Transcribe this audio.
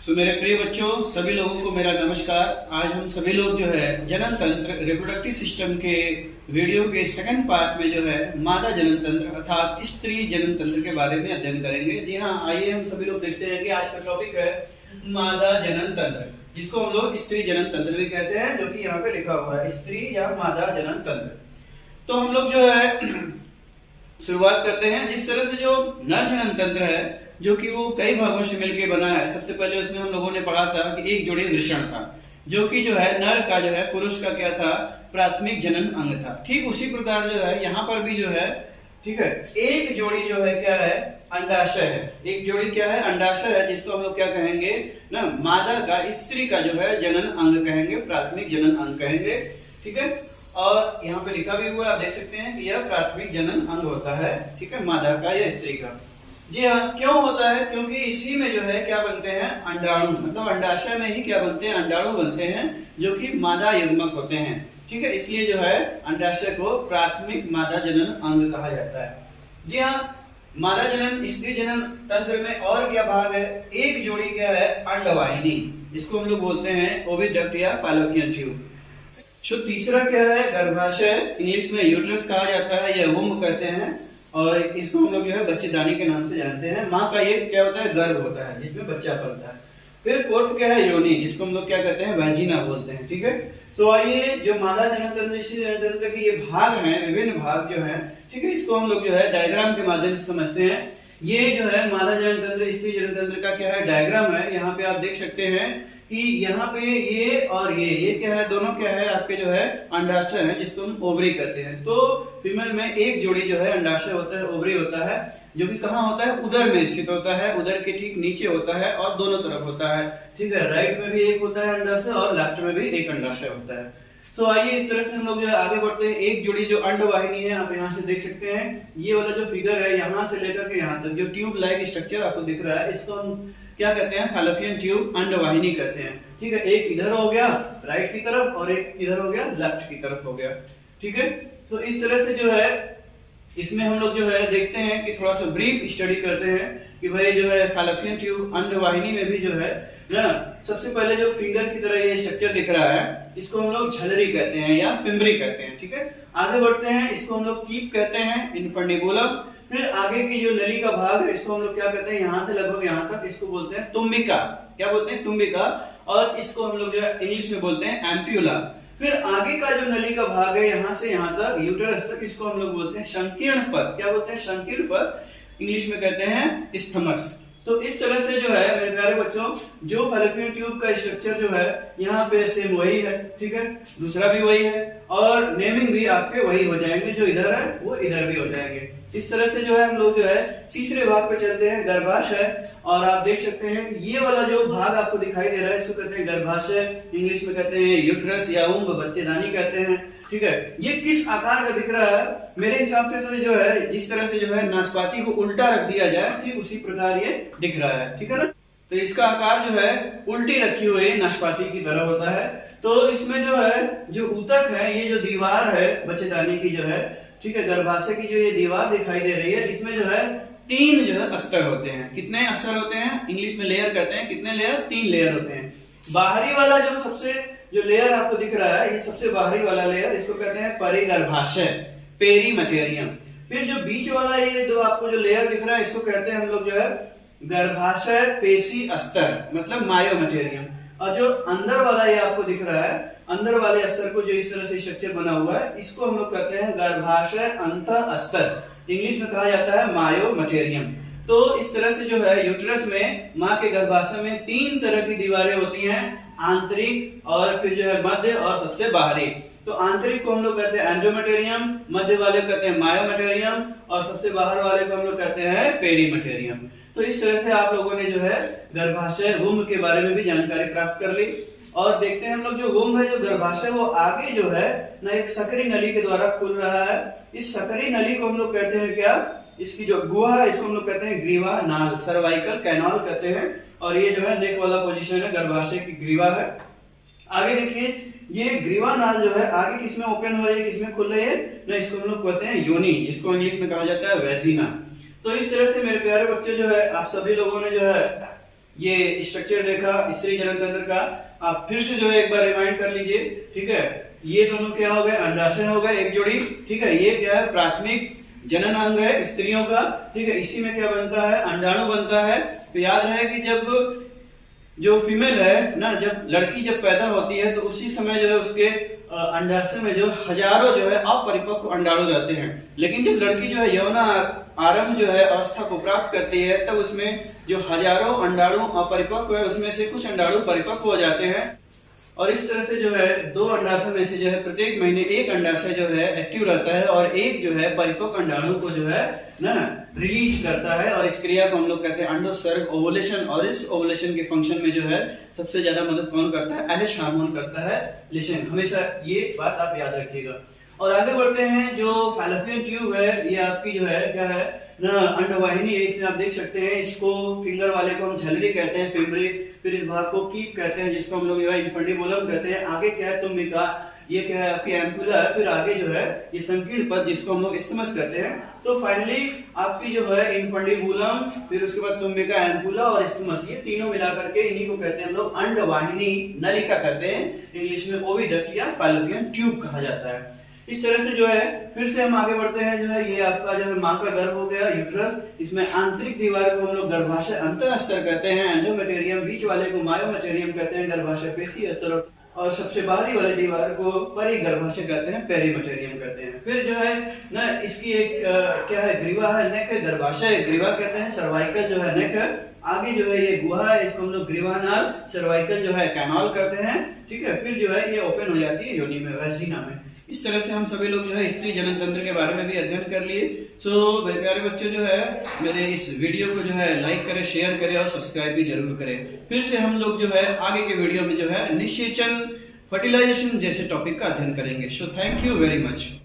मेरे प्रिय बच्चों, सभी लोगों को मेरा नमस्कार। आज हम सभी लोग जो है जनन तंत्र रिप्रोडक्टिव सिस्टम के वीडियो के सेकंड पार्ट में जो है मादा जनन तंत्र अर्थात स्त्री जनन तंत्र के बारे में अध्ययन करेंगे। जी हाँ, आइए हम सभी लोग देखते हैं कि आज का टॉपिक है मादा जनन तंत्र, जिसको हम लोग स्त्री जनन तंत्र भी कहते हैं, जो कि यहाँ पे लिखा हुआ है स्त्री या मादा जनन तंत्र। तो हम लोग जो है शुरुआत करते हैं। जिस तरह से जो नर जनन तंत्र है, जो कि वो कई भागों से मिलकर बना है। सबसे पहले उसमें हम लोगों ने पढ़ा था कि एक जोड़ी वृषण था, जो कि जो है नर का जो है पुरुष का क्या था, प्राथमिक जनन अंग था। ठीक उसी प्रकार जो है यहाँ पर भी जो है, ठीक है, एक जोड़ी जो है क्या है, अंडाशय है। एक जोड़ी क्या है, अंडाशय है, जिसको हम लोग क्या कहेंगे ना, मादा का स्त्री का जो है जनन अंग कहेंगे, प्राथमिक जनन अंग कहेंगे। ठीक है, और यहाँ पे लिखा भी हुआ है, आप देख सकते हैं कि यह प्राथमिक जनन अंग होता है, ठीक है, मादा का या स्त्री का। जी हाँ, क्यों होता है? क्योंकि इसी में जो है क्या बनते हैं, अंडाणु, मतलब अंडाशय में ही क्या बनते हैं, अंडाणु बनते हैं, जो कि मादा युग्मक होते हैं। ठीक है, इसलिए जो है अंडाशय को प्राथमिक मादा जनन अंग कहा जाता है। जी हाँ, मादा जनन स्त्री जनन तंत्र में और क्या भाग है, एक जोड़ी क्या है, अंडवाहिनी, जिसको हम लोग बोलते हैं ओविडक्ट या फालोपियन ट्यूब। तो तीसरा क्या है, गर्भाशय, इंग्लिश में यूट्रस कहा जाता है या वुम्ब कहते हैं, और इसको हम लोग जो है बच्चेदानी के नाम से जानते हैं। माँ का ये क्या होता है, गर्भ होता है, जिसमें बच्चा पलता है। फिर फोर्थ क्या है, योनि, जिसको हम लोग क्या कहते हैं, वैजिना बोलते हैं। ठीक है, तो आइए जो मादा जनन तंत्र स्त्री जनन तंत्र के ये भाग हैं, विभिन्न भाग जो हैं, ठीक है, इसको हम लोग जो है डायग्राम के माध्यम से समझते हैं। ये जो है मादा जनन तंत्र स्त्री जनन तंत्र का क्या है, डायग्राम है। यहाँ पे आप देख सकते हैं कि यहाँ पे ये और ये क्या है, दोनों क्या है, आपके जो है अंडाशय है, जिसको हम ओवरी कहते हैं। तो फीमेल में एक जोड़ी जो है अंडाशय होता है, ओवरी होता है, जो कि कहाँ होता है, उदर में स्थित होता है, उदर के ठीक नीचे होता है और दोनों तरफ होता है। ठीक है, राइट में भी एक होता है अंडाशय और लेफ्ट में भी एक अंडाशय होता है। तो आइए इस तरह से हम लोग जो है आगे बढ़ते हैं। एक जोड़ी जो अंडवाहिनी है, आप यहाँ से देख सकते हैं, ये वाला जो फिगर है, यहाँ से लेकर के यहाँ तक जो ट्यूब लाइक स्ट्रक्चर आपको दिख रहा है, इसको हम क्या कहते हैं, फैलोपियन ट्यूब, अंडवाहिनी कहते हैं। ठीक है, एक इधर हो गया राइट की तरफ और एक इधर हो गया लेफ्ट की तरफ हो गया। ठीक है, तो इस तरह से जो है इसमें हम लोग जो है देखते हैं कि थोड़ा सा ब्रीफ स्टडी करते हैं कि भाई जो है फैलोपियन ट्यूब अंडवाहिनी में भी जो है ना, सबसे पहले जो फिंगर की तरह ये स्ट्रक्चर दिख रहा है, इसको हम लोग झलरी कहते हैं या फिम्बरी कहते हैं। ठीक है, आगे बढ़ते हैं, इसको हम लोग कीप कहते हैं, इनफंडिबुलम। फिर आगे की जो नली का भाग है, इसको हम लोग क्या कहते हैं, यहाँ से लगभग यहाँ तक, इसको बोलते हैं तुम्बिका। क्या बोलते हैं, तुम्बिका। और इसको हम लोग जो है इंग्लिश में बोलते हैं एम्प्यूला। फिर आगे का जो नली का भाग है, यहाँ से यहाँ तक, यूटेरस तक, इसको हम लोग बोलते हैं संकीर्ण पद। क्या बोलते हैं, संकीर्ण पद, इंग्लिश में कहते हैं स्थमस। तो इस तरह से जो है मेरे प्यारे बच्चों, जो फैलोपियन ट्यूब का स्ट्रक्चर जो है यहाँ पे सेम वही है। ठीक है, दूसरा भी वही है और नेमिंग भी आपके वही हो जाएंगे, जो इधर है वो इधर भी हो जाएंगे। इस तरह से जो है हम लोग जो है तीसरे भाग पे चलते हैं, गर्भाशय। और आप देख सकते हैं कि ये वाला जो भाग आपको दिखाई दे रहा है, इसको कहते हैं गर्भाशय, इंग्लिश में कहते हैं यूट्रस या उम्ब, बच्चेदानी कहते हैं। ठीक है, ये किस आकार का दिख रहा है, मेरे हिसाब से तो जो है जिस तरह से जो है नाशपाती को उल्टा रख दिया जाए, ठीक उसी प्रकार ये दिख रहा है। ठीक है ना, तो इसका आकार जो है उल्टी रखी हुई नाशपाती की तरह होता है। तो इसमें जो है जो ऊतक है, ये जो दीवार है बच्चेदानी की जो है, ठीक है, गर्भाशय की जो ये दीवार दिखाई दे रही है, इसमें जो है 3 जो है अस्तर होते हैं। कितने अस्तर होते हैं, इंग्लिश में लेयर कहते हैं। कितने लेयर, 3 लेयर होते हैं। बाहरी वाला जो सबसे जो लेयर आपको दिख रहा है, ये सबसे बाहरी वाला लेयर, इसको कहते हैं परिगर्भाशय, पेरीमटेरियम। फिर जो बीच वाला ये जो आपको जो लेयर दिख रहा है, इसको कहते हैं हम लोग जो है गर्भाशय पेशी अस्तर, मतलब मायोमटेरियम। और जो अंदर वाला ये आपको दिख रहा है, अंदर वाले अस्तर को जो इस तरह से स्ट्रक्चर बना हुआ है, इसको हम लोग कहते हैं गर्भाशय अंत अस्तर, इंग्लिश में कहा जाता है मायोमटेरियम। तो इस तरह से जो है यूट्रस में, माँ के गर्भाशय में 3 तरह की दीवारें होती हैं, आंतरिक और फिर जो है मध्य और सबसे बाहरी। तो आंतरिक को हम लोग कहते हैं एंडोमेटेरियम, मध्य वाले को कहते हैं मायोमेटेरियम और सबसे बाहर वाले को हम लोग कहते हैं पेरीमेटेरियम। तो इस तरह से आप लोगों ने जो है गर्भाशय वुम्ब के बारे में भी जानकारी प्राप्त कर ली। और देखते हैं हम लोग जो वुम्ब है, जो गर्भाशय, वो आगे जो है ना एक सकरी नली के द्वारा खुल रहा है। इस सकरी नली को हम लोग कहते हैं क्या, इसकी जो गुहा है, इसको हम लोग कहते हैं ग्रीवा नाल, सर्वाइकल कैनाल कहते हैं। और ये जो है नेक वाला पोजीशन है, गर्भाशय की ग्रीवा है। आगे देखिए, ये ग्रीवा नाल जो है आगे किसमें ओपन हो रही है, किसमें खुल रही है ना, इसको हम लोग कहते हैं योनि, जिसको इंग्लिश में कहा जाता है वैजिना। तो इस तरह से मेरे प्यारे बच्चे जो है, आप सभी लोगों ने जो है ये स्ट्रक्चर देखा स्त्री जनन तंत्र का। आप फिर से जो है एक बार रिमाइंड कर लीजिए, ठीक है। ये दोनों क्या हो गए, अंडाशय हो गए एक जोड़ी, ठीक है। ये क्या है, प्राथमिक जनन अंग है स्त्रियों का, ठीक है। इसी में क्या बनता है, अंडाणु बनता है। तो याद रहे कि जब जो फीमेल है ना, जब लड़की जब पैदा होती है तो उसी समय जो है उसके अंडाशय में जो हजारों जो है अपरिपक्व अंडाणु रहते हैं। लेकिन जब लड़की जो है यौन आरंभ जो है अवस्था को प्राप्त करती है, तब उसमें जो हजारों अंडाणु अपरिपक्व है उसमें से कुछ अंडाणु परिपक्व हो जाते हैं। और इस तरह से जो है 2 अंडाशय में से जो है प्रत्येक महीने एक अंडाशय जो है एक्टिव रहता है और एक जो है परिपक्व अंडाणु को जो है ना रिलीज करता है। और इस क्रिया को हम लोग कहते हैं अंडोत्सर्ग, ओवुलेशन। और इस ओवुलेशन के फंक्शन में जो है सबसे ज्यादा मदद कौन करता है, एलिश हार्मोन करता है, लिशन। हमेशा ये बात आप याद रखिएगा। और आगे बढ़ते हैं, जो फैलोपियन ट्यूब है ये आपकी जो है क्या है ना, अंडवाहिनी है। इसमें आप देख सकते हैं, इसको फिंगर वाले को हम झलरी कहते हैं, फिम्बरी। फिर इस भाग को कीप कहते हैं, जिसको हम लोग जो है इंफंडिबुलम कहते हैं। आगे क्या है, तुम्बिका। ये क्या है, आपकी एम्पुला है। फिर आगे जो है ये संकीर्ण पद, जिसको हम लोग इस्थिमस कहते हैं। तो फाइनली आपकी जो है इंफंडिबुलम, फिर उसके बाद तुम्बिका, एम्पुला और इस्थिमस, ये तीनों मिलाकर के इन्हीं को कहते हैं हम लोग अंडवाहिनी, नलिका कहते हैं। इंग्लिश में ओविडक्ट या फैलोपियन ट्यूब कहा जाता है। इस तरह से जो है फिर से हम आगे बढ़ते हैं, जो है ये आपका जो है मां का गर्भ हो गया, यूट्रस। इसमें आंतरिक दीवार को हम लोग गर्भाशय अंतःस्तर कहते हैं, एंडोमेटेरियम। बीच वाले को मायोमेटेरियम कहते हैं, गर्भाशय पेशी स्तर। और सबसे बाहरी वाली दीवार को परिगर्भाशय कहते हैं, पेरीमेटेरियम कहते हैं। फिर जो है ना इसकी एक क्या है, ग्रीवा है, नेक है, गर्भाशय ग्रीवा कहते हैं, सर्वाइकल जो है नेक है। आगे जो है ये गुहा है, इसको हम लोग ग्रीवानाल, सर्वाइकल जो है कैनाल कहते हैं, ठीक है। फिर जो है ये ओपन हो जाती है योनि में, वैजिना में। इस तरह से हम सभी लोग जो है स्त्री जनन तंत्र के बारे में भी अध्ययन कर लिए। सो मेरे प्यारे बच्चों, जो है मेरे इस वीडियो को जो है लाइक करें, शेयर करें और सब्सक्राइब भी जरूर करें। फिर से हम लोग जो है आगे के वीडियो में जो है निषेचन, फर्टिलाइजेशन जैसे टॉपिक का अध्ययन करेंगे। So thank you very much.